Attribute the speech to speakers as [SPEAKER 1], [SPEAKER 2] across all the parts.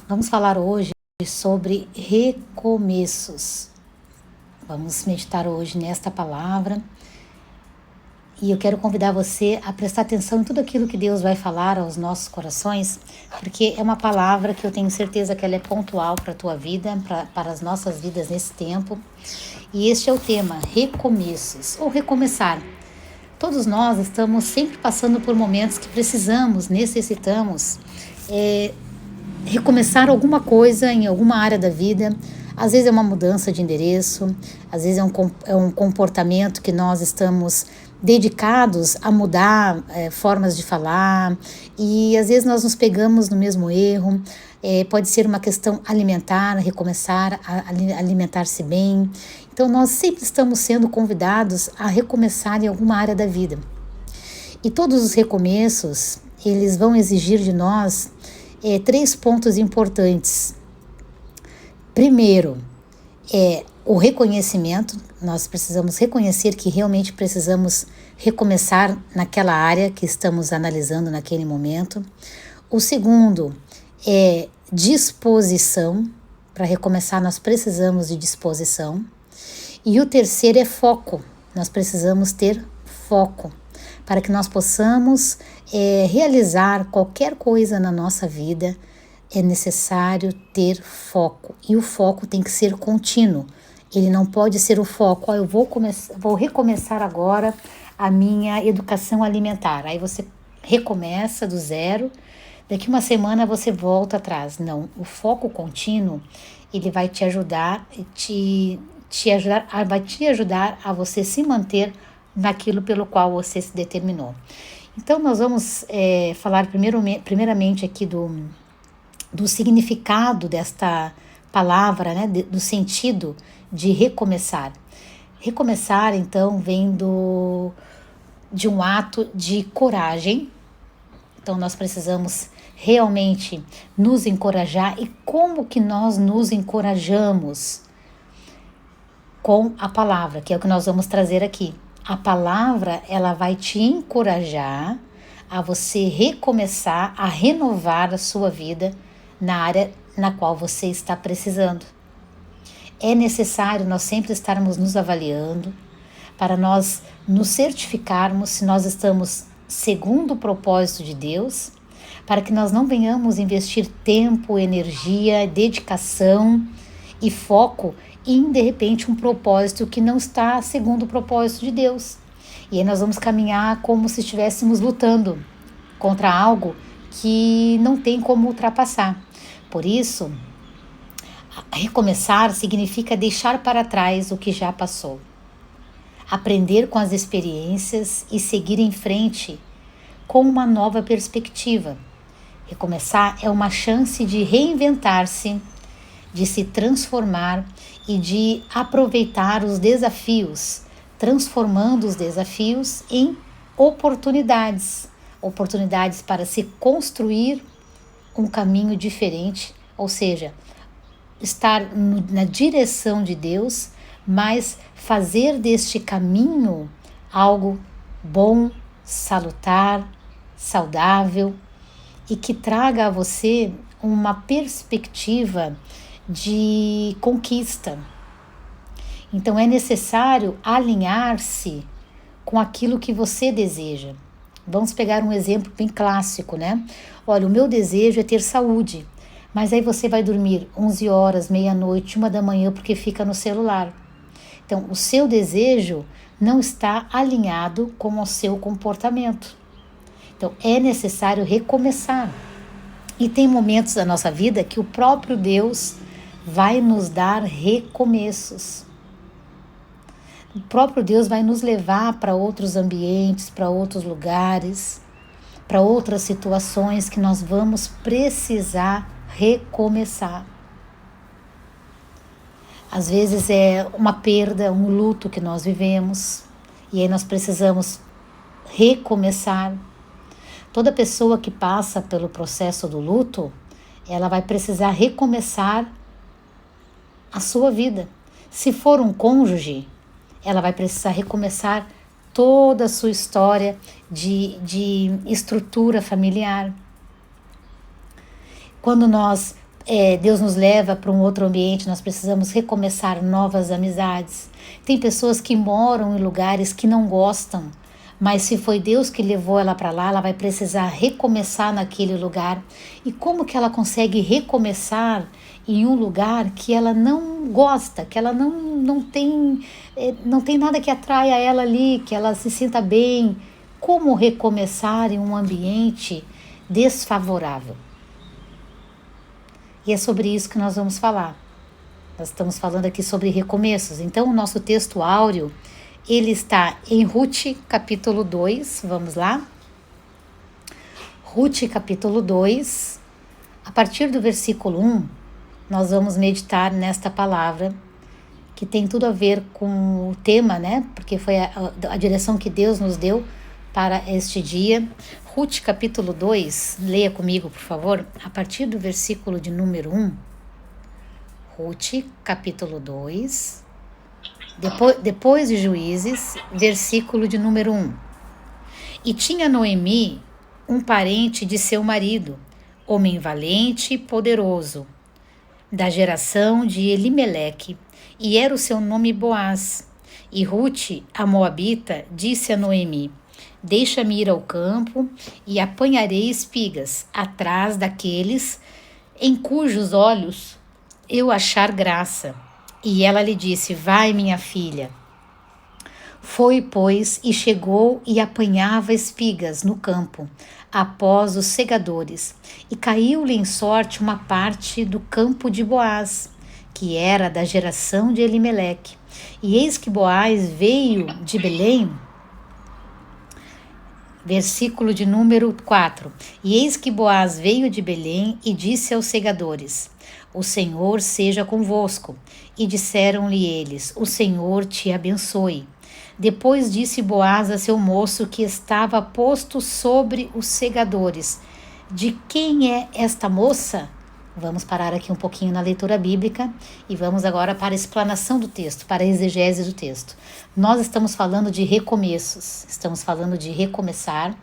[SPEAKER 1] Vamos falar hoje sobre recomeços. Vamos meditar hoje nesta palavra e eu quero convidar você a prestar atenção em tudo aquilo que Deus vai falar aos nossos corações, porque é uma palavra que eu tenho certeza que ela é pontual para a tua vida, para as nossas vidas nesse tempo. E este é o tema, recomeços ou recomeçar. Todos nós estamos sempre passando por momentos que necessitamos recomeçar alguma coisa em alguma área da vida. Às vezes é uma mudança de endereço, às vezes é um comportamento que nós estamos dedicados a mudar formas de falar, e às vezes nós nos pegamos no mesmo erro. Pode ser uma questão alimentar, recomeçar a alimentar-se bem. Então nós sempre estamos sendo convidados a recomeçar em alguma área da vida. E todos os recomeços, eles vão exigir de nós 3 pontos importantes. Primeiro, o reconhecimento. Nós precisamos reconhecer que realmente precisamos recomeçar naquela área que estamos analisando naquele momento. O segundo é disposição. Para recomeçar, nós precisamos de disposição. E o terceiro é foco. Nós precisamos ter foco para que nós possamos realizar qualquer coisa na nossa vida. É necessário ter foco, e o foco tem que ser contínuo. Ele não pode ser o foco, eu vou recomeçar agora a minha educação alimentar. Aí você recomeça do zero, daqui uma semana você volta atrás. Não, o foco contínuo, ele vai te ajudar, vai te ajudar a você se manter naquilo pelo qual você se determinou. Então nós vamos falar primeiramente aqui do significado desta palavra, né, do sentido de recomeçar. Recomeçar, então, vem de um ato de coragem. Então nós precisamos realmente nos encorajar. E como que nós nos encorajamos? Com a palavra, que é o que nós vamos trazer aqui. A palavra, ela vai te encorajar a você recomeçar, a renovar a sua vida na área na qual você está precisando. É necessário nós sempre estarmos nos avaliando para nós nos certificarmos se nós estamos segundo o propósito de Deus, para que nós não venhamos investir tempo, energia, dedicação e foco em, de repente, um propósito que não está segundo o propósito de Deus. E aí nós vamos caminhar como se estivéssemos lutando contra algo que não tem como ultrapassar. Por isso, recomeçar significa deixar para trás o que já passou, aprender com as experiências e seguir em frente com uma nova perspectiva. Recomeçar é uma chance de reinventar-se, de se transformar e de aproveitar os desafios, transformando os desafios em oportunidades para se construir um caminho diferente, ou seja, estar na direção de Deus, mas fazer deste caminho algo bom, salutar, saudável e que traga a você uma perspectiva de conquista. Então é necessário alinhar-se com aquilo que você deseja. Vamos pegar um exemplo bem clássico, né? Olha, o meu desejo é ter saúde, mas aí você vai dormir 11 horas, meia-noite, 1 da manhã, porque fica no celular. Então, o seu desejo não está alinhado com o seu comportamento. Então, é necessário recomeçar. E tem momentos da nossa vida que o próprio Deus vai nos dar recomeços. O próprio Deus vai nos levar para outros ambientes, para outros lugares, para outras situações que nós vamos precisar recomeçar. Às vezes é uma perda, um luto que nós vivemos, e aí nós precisamos recomeçar. Toda pessoa que passa pelo processo do luto, ela vai precisar recomeçar a sua vida. Se for um cônjuge, ela vai precisar recomeçar toda a sua história de estrutura familiar. Quando nós Deus nos leva para um outro ambiente, nós precisamos recomeçar novas amizades. Tem pessoas que moram em lugares que não gostam, mas se foi Deus que levou ela para lá, ela vai precisar recomeçar naquele lugar. E como que ela consegue recomeçar em um lugar que ela não gosta, que ela não tem nada que atraia ela ali, que ela se sinta bem? Como recomeçar em um ambiente desfavorável? E é sobre isso que nós vamos falar. Nós estamos falando aqui sobre recomeços. Então, o nosso texto áureo, ele está em Ruth, capítulo 2. Vamos lá? Ruth, capítulo 2. A partir do versículo 1, nós vamos meditar nesta palavra, que tem tudo a ver com o tema, né? Porque foi a direção que Deus nos deu para este dia. Ruth, capítulo 2, leia comigo, por favor, a partir do versículo de número 1. Ruth, capítulo 2, depois de Juízes, versículo de número 1. E tinha Noemi um parente de seu marido, homem valente e poderoso, da geração de Elimeleque, e era o seu nome Boaz. E Ruth, a moabita, disse a Noemi: deixa-me ir ao campo e apanharei espigas atrás daqueles em cujos olhos eu achar graça. E ela lhe disse: vai, minha filha. Foi, pois, e chegou e apanhava espigas no campo, após os segadores, e caiu-lhe em sorte uma parte do campo de Boaz, que era da geração de Elimeleque. E eis que Boaz veio de Belém. Versículo de número 4. E eis que Boaz veio de Belém e disse aos segadores: o Senhor seja convosco. E disseram-lhe eles: o Senhor te abençoe. Depois disse Boaz a seu moço que estava posto sobre os segadores: de quem é esta moça? Vamos parar aqui um pouquinho na leitura bíblica e vamos agora para a explanação do texto, para a exegese do texto. Nós estamos falando de recomeços, estamos falando de recomeçar.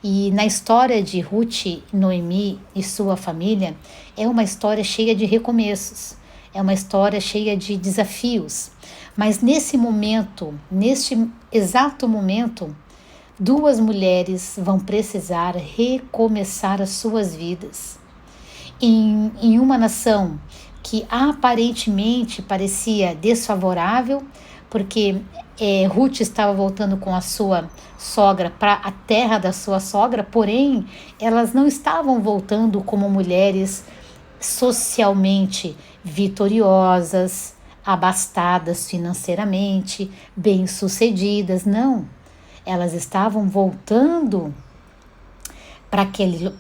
[SPEAKER 1] E na história de Ruth, Noemi e sua família, é uma história cheia de recomeços, é uma história cheia de desafios. Mas nesse momento, neste exato momento, duas mulheres vão precisar recomeçar as suas vidas. Em uma nação que aparentemente parecia desfavorável, porque Ruth estava voltando com a sua sogra para a terra da sua sogra, porém elas não estavam voltando como mulheres socialmente vitoriosas, abastadas financeiramente, bem-sucedidas, não. Elas estavam voltando para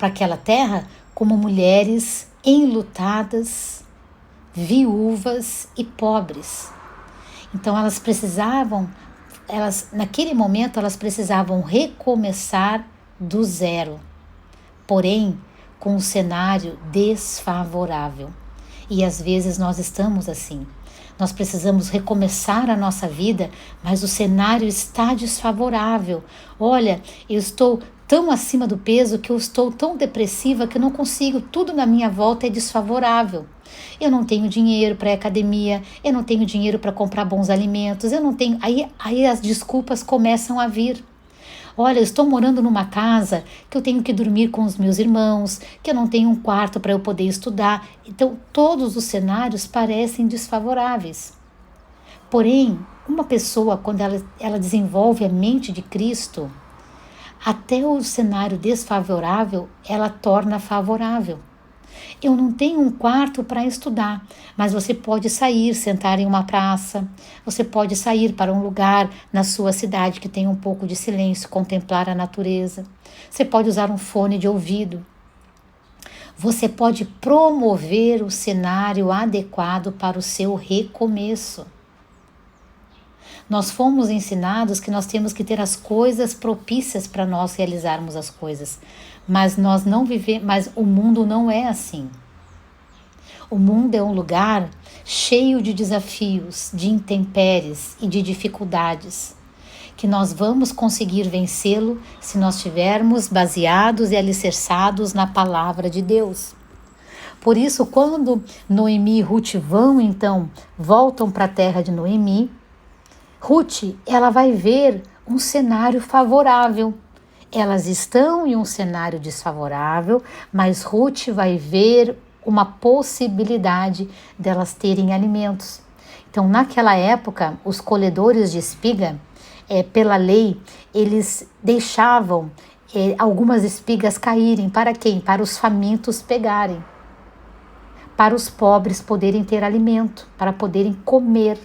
[SPEAKER 1] aquela terra como mulheres enlutadas, viúvas e pobres. Então naquele momento elas precisavam recomeçar do zero, porém com um cenário desfavorável. E às vezes nós estamos assim. Nós precisamos recomeçar a nossa vida, mas o cenário está desfavorável. Olha, eu estou tão acima do peso que eu estou tão depressiva que eu não consigo, tudo na minha volta é desfavorável. Eu não tenho dinheiro para ir à academia, eu não tenho dinheiro para comprar bons alimentos, eu não tenho. Aí as desculpas começam a vir. Olha, eu estou morando numa casa que eu tenho que dormir com os meus irmãos, que eu não tenho um quarto para eu poder estudar. Então, todos os cenários parecem desfavoráveis. Porém, uma pessoa, quando ela desenvolve a mente de Cristo, até o cenário desfavorável, ela torna favorável. Eu não tenho um quarto para estudar, mas você pode sair, sentar em uma praça, você pode sair para um lugar na sua cidade que tem um pouco de silêncio, contemplar a natureza. Você pode usar um fone de ouvido. Você pode promover o cenário adequado para o seu recomeço. Nós fomos ensinados que nós temos que ter as coisas propícias para nós realizarmos as coisas, mas nós não vivemos, mas o mundo não é assim. O mundo é um lugar cheio de desafios, de intempéries e de dificuldades, que nós vamos conseguir vencê-lo se nós estivermos baseados e alicerçados na palavra de Deus. Por isso, quando Noemi e Ruth voltam para a terra de Noemi, Ruth, ela vai ver um cenário favorável. Elas estão em um cenário desfavorável, mas Ruth vai ver uma possibilidade delas terem alimentos. Então, naquela época, os colhedores de espiga, pela lei, eles deixavam algumas espigas caírem. Para quem? Para os famintos pegarem. Para os pobres poderem ter alimento, para poderem comer.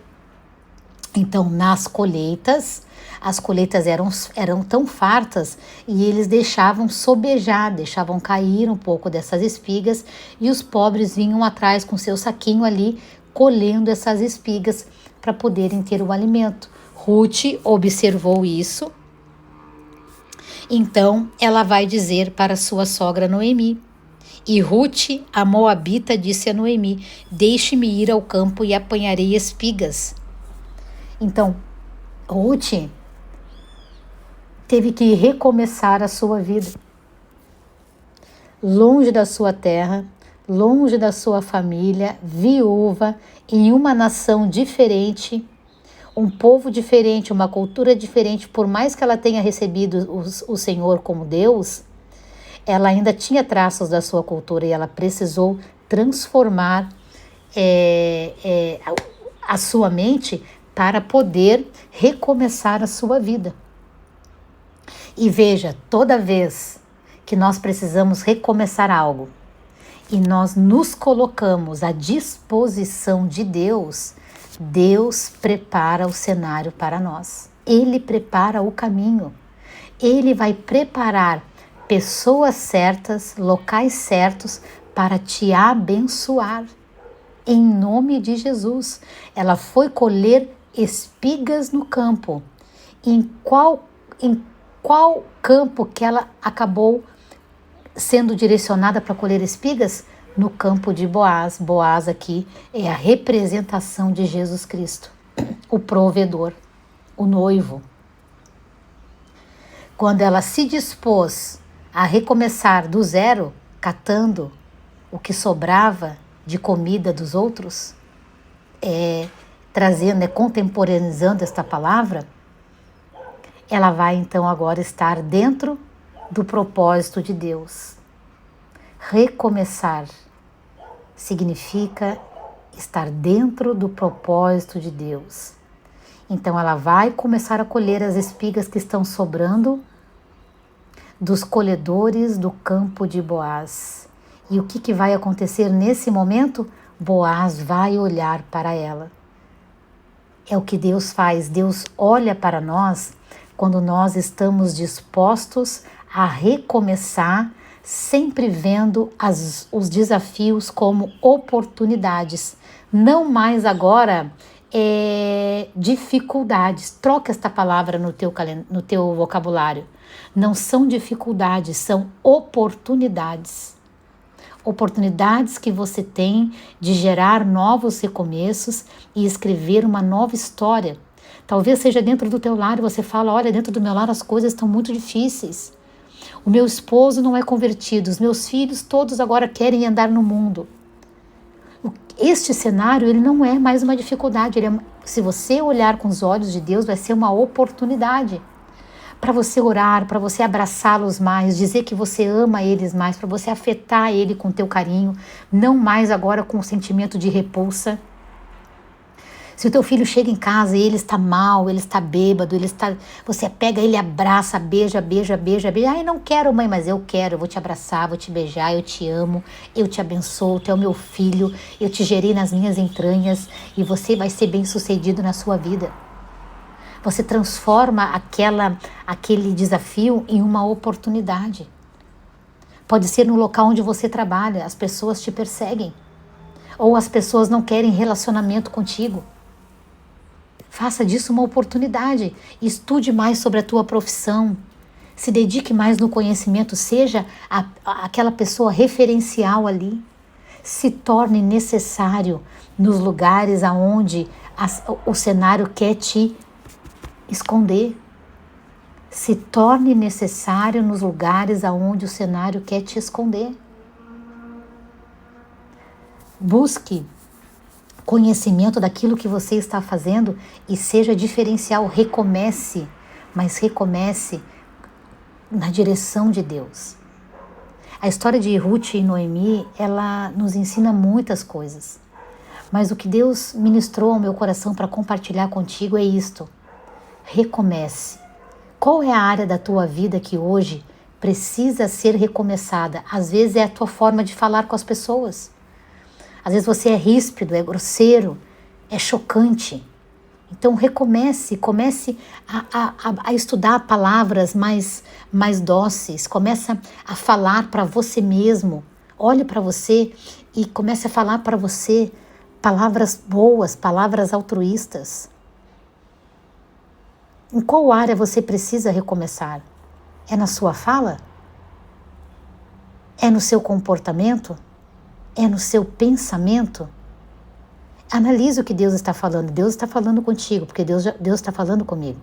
[SPEAKER 1] Então, nas colheitas, as colheitas eram tão fartas e eles deixavam sobejar, deixavam cair um pouco dessas espigas e os pobres vinham atrás com seu saquinho ali, colhendo essas espigas para poderem ter o alimento. Ruth observou isso, então ela vai dizer para sua sogra Noemi. E Ruth, a moabita, disse a Noemi: deixe-me ir ao campo e apanharei espigas. Então, Ruth teve que recomeçar a sua vida. Longe da sua terra, longe da sua família, viúva, em uma nação diferente, um povo diferente, uma cultura diferente. Por mais que ela tenha recebido o Senhor como Deus, ela ainda tinha traços da sua cultura e ela precisou transformar a sua mente para poder recomeçar a sua vida. E veja, toda vez que nós precisamos recomeçar algo e nós nos colocamos à disposição de Deus, Deus prepara o cenário para nós. Ele prepara o caminho. Ele vai preparar pessoas certas, locais certos para te abençoar. Em nome de Jesus. Ela foi colher espigas no campo. Em qual campo que ela acabou sendo direcionada para colher espigas? No campo de Boaz. Boaz aqui é a representação de Jesus Cristo, o provedor, o noivo. Quando ela se dispôs a recomeçar do zero, catando o que sobrava de comida dos outros, contemporaneizando esta palavra, ela vai então agora estar dentro do propósito de Deus. Recomeçar significa estar dentro do propósito de Deus. Então ela vai começar a colher as espigas que estão sobrando dos colhedores do campo de Boaz. E o que vai acontecer nesse momento? Boaz vai olhar para ela. É o que Deus faz. Deus olha para nós quando nós estamos dispostos a recomeçar, sempre vendo os desafios como oportunidades. Não mais agora dificuldades. Troca esta palavra no teu vocabulário. Não são dificuldades, são oportunidades. Oportunidades que você tem de gerar novos recomeços e escrever uma nova história. Talvez seja dentro do teu lar e você fala: olha, dentro do meu lar as coisas estão muito difíceis. O meu esposo não é convertido, os meus filhos todos agora querem andar no mundo. Este cenário, ele não é mais uma dificuldade. Se você olhar com os olhos de Deus, vai ser uma oportunidade para você orar, para você abraçá-los mais, dizer que você ama eles mais, para você afetar ele com teu carinho, não mais agora com o sentimento de repulsa. Se o teu filho chega em casa e ele está mal, ele está bêbado, você pega ele, abraça, beija. Ai, não quero, mãe, mas eu quero, eu vou te abraçar, vou te beijar, eu te amo, eu te abençoo, tu é o meu filho, eu te gerei nas minhas entranhas e você vai ser bem-sucedido na sua vida. Você transforma aquele desafio em uma oportunidade. Pode ser no local onde você trabalha, as pessoas te perseguem. Ou as pessoas não querem relacionamento contigo. Faça disso uma oportunidade. Estude mais sobre a tua profissão. Se dedique mais no conhecimento. Seja aquela pessoa referencial ali. Se torne necessário nos lugares aonde o cenário quer te esconder. Se torne necessário nos lugares aonde o cenário quer te esconder. Busque conhecimento daquilo que você está fazendo e seja diferencial. Recomece, mas recomece na direção de Deus. A história de Ruth e Noemi, ela nos ensina muitas coisas. Mas o que Deus ministrou ao meu coração para compartilhar contigo é isto. Recomece. Qual é a área da tua vida que hoje precisa ser recomeçada? Às vezes é a tua forma de falar com as pessoas. Às vezes você é ríspido, é grosseiro, é chocante. Então recomece, comece a estudar palavras mais dóceis, comece a falar para você mesmo. Olhe para você e comece a falar para você palavras boas, palavras altruístas. Em qual área você precisa recomeçar? É na sua fala? É no seu comportamento? É no seu pensamento? Analise o que Deus está falando. Deus está falando contigo, porque Deus está falando comigo.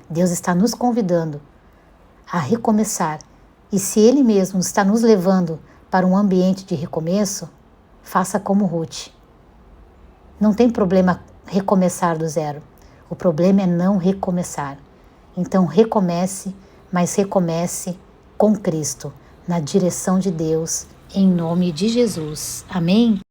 [SPEAKER 1] Deus está nos convidando a recomeçar. E se Ele mesmo está nos levando para um ambiente de recomeço, faça como Ruth. Não tem problema recomeçar do zero. O problema é não recomeçar. Então recomece, mas recomece com Cristo, na direção de Deus, em nome de Jesus. Amém?